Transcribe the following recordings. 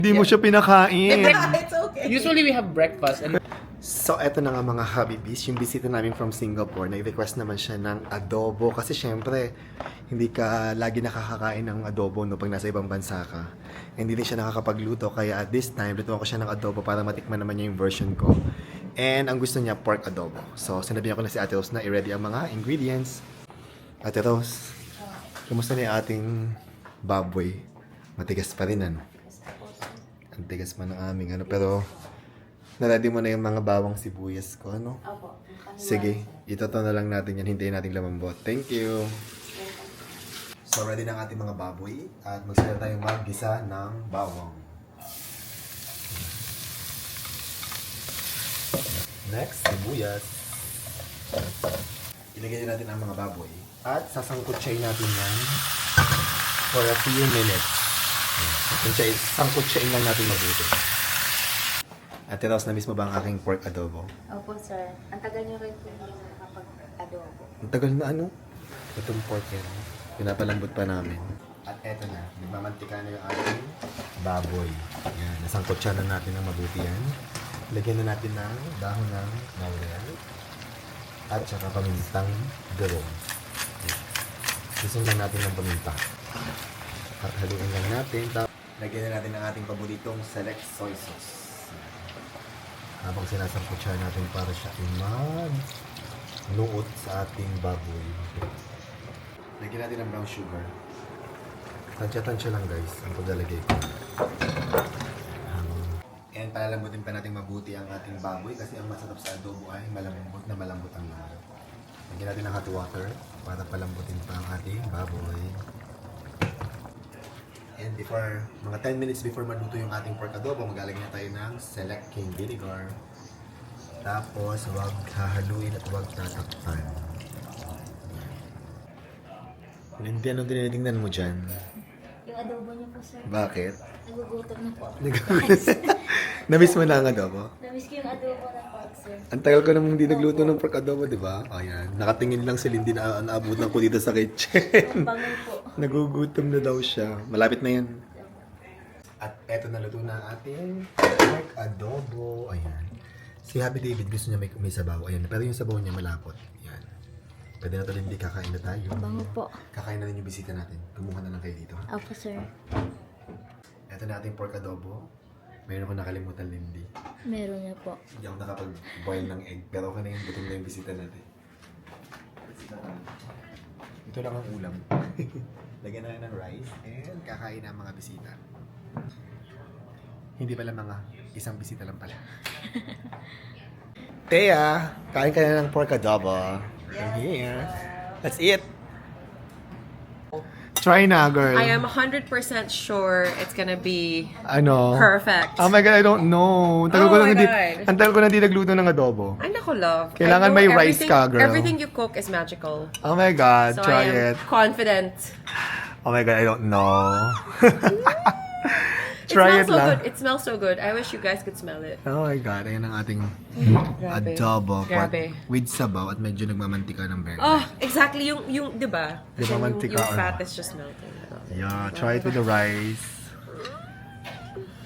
Hindi mo siya pinakain. It's okay. Usually we have breakfast and So, eto na nga mga Habibis, yung bisita namin from Singapore, nag-request naman siya ng adobo. Kasi syempre, hindi ka lagi nakakakain ng adobo no, pag nasa ibang bansa ka. Hindi din siya nakakapagluto, kaya at this time, lutuan ko siya ng adobo para matikman naman niya yung version ko. And ang gusto niya, pork adobo. So, sinabihan ko na si Ate Rose na i-ready ang mga ingredients. Ate Rose, kumusta na yung ating baboy? Matigas pa rin, ano? Ang tigas pa ng aming, ano, pero na-ready mo na yung mga bawang sibuyas ko, ano? Opo. Sige, itoto na lang natin yan. Hintayin natin lumambot. Thank you. So, ready na ang ating mga baboy. At magsimula tayong mag-gisa ng bawang. Next, sibuyas. Ilagay natin ang mga baboy. At sasangkutsayin natin yan for a few minutes. Sangkutsayin lang natin mabuti. Ate Rose, na-miss mo ba ang aking pork adobo? Opo, sir. Ang tagal niyo rin po hindi nakapag-adobo. Ang tagal na ano? Itong pork yan. Pinapalambot pa namin. At eto na, nagmamantika na yung ating baboy. Yan, nasangkotsa na natin ng mabuti yan. Lagyan na natin ng dahon ng laurel. At saka pamintang durog. Susundan natin ng paminta. At haluin lang natin. Lagyan na natin ang ating paboritong select soy sauce. Habang sinasangkutsa natin para siya mag-nuot sa ating baboy. Lagyan natin ng brown sugar. Tansya-tansya lang guys ang paglalagay ko. And palalambutin pa natin mabuti ang ating baboy kasi ang masarap sa adobo ay malambot na malambot ang laman. Lagyan natin ng hot water para palambutin pa ang ating baboy. And before, mga 10 minutes before maluto yung ating pork adobo, maglalagay na tayo ng select cane vinegar. Tapos, huwag hahaluin at huwag tatakpan. Hindi, anong tinitingnan mo dyan? Yung adobo niyo po, sir. Bakit? Nagugutom na po ako. Namiss mo na ang adobo? Namiss ko yung adobo ng pork, sir. Ang tagal ko namang hindi nagluto ng pork adobo, di ba? Ayan, nakatingin lang si Lindy na naabutan ko dito sa kitchen. Ang bango po. Nagugutom na daw siya. Malapit na yan. At eto na luto na ang ating pork adobo. Ayan. Si Happy David gusto niya may sabaw. Ayan. Pero yung sabaw niya malapot. Ayan. Pwede na ito Lindy, kakain na tayo. Ang bango po. Kakain na rin yung bisita natin. Kumuha na lang kayo dito. Ha? Opo, sir. Eto na ating pork adobo. Mayroon ako nakalimutan Lindy. Meron na po. Hindi ako nakapag-boil ng egg. Pero okay na yung gutom na yung bisita natin. Ito lang ang ulam. Lagyan na ng rice and kakain na ang mga bisita. Hindi pala mga isang bisita lang pala. Thea, kain ka na ng pork adobo. I'm here. Let's eat. Try na, girl. I am 100% sure it's gonna be Ano? perfect. Oh my God, I don't know. Ang tagal Oh ko lang my hindi, God. ang tagal ko na hindi nagluto ng adobo. Ay, naku, love. Kailangan I know may rice ka, girl. Everything you cook is magical. Oh my God, So try I am it. confident. Oh my God, I don't know. It Try smells it so lang. good. It smells so good. I wish you guys could smell it. Oh my God, ayan ang ating Grabe. adobo. Grabe. With sabaw at medyo nagmamantika ng burger. Oh, exactly. Yung di ba? Di ba mantika Yung or fat what? is just melting. Yeah, try it with the rice.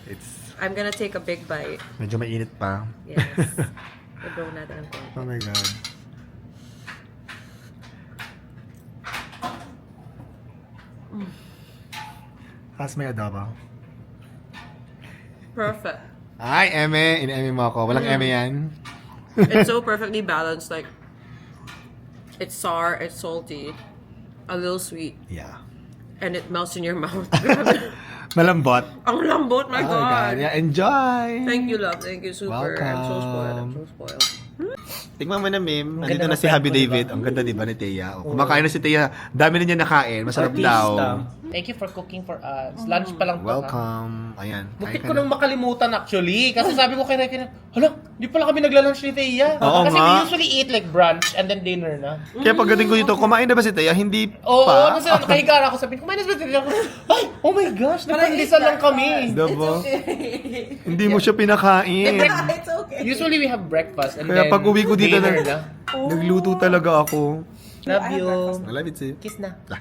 It's I'm gonna take a big bite. medyo mainit pa. Yes. I-blow natin ang konti. Oh my God. How's my adobo? Perfect. Ay, eme. In-eme mo ako. Walang eme yan. It's so perfectly balanced. Like, it's sour, it's salty, a little sweet, Yeah. and it melts in your mouth. Malambot. Ang lambot, my Oh my God. God. Yeah, enjoy. Thank you, love. Thank you, super. I'm so spoiled. I'm so spoiled. Tingnan mo na, Mim. Nandito ganda na ng si Happy friend ko, David. diba? Ang ganda, di ba, ni Thea? O, kumakain na si Thea. Dami na niya nakain. Masarap daw. Thank you for cooking for us. Lunch pa lang to, ha? Welcome. Ayan. Bukit kain ko ka nang makalimutan actually. Kasi sabi ko kay Rekin, hala, di pala kami nagla-lunch ni Thea. Oo Kasi nga. we usually eat like brunch and then dinner na. Kaya pagdating ko dito, kumain na ba si Thea? Hindi Oo, pa. kasi nakahiga na ako sabihin, kumain na ba Thea? Ay, oh my gosh, nagpandesal lang kami. Diba? Hindi mo siya pinakain. It's okay. Usually we have breakfast and Kaya then pag uwi ko dito, dinner na. nagluto talaga ako. Love you. I love it, sis. Kiss na. Ah.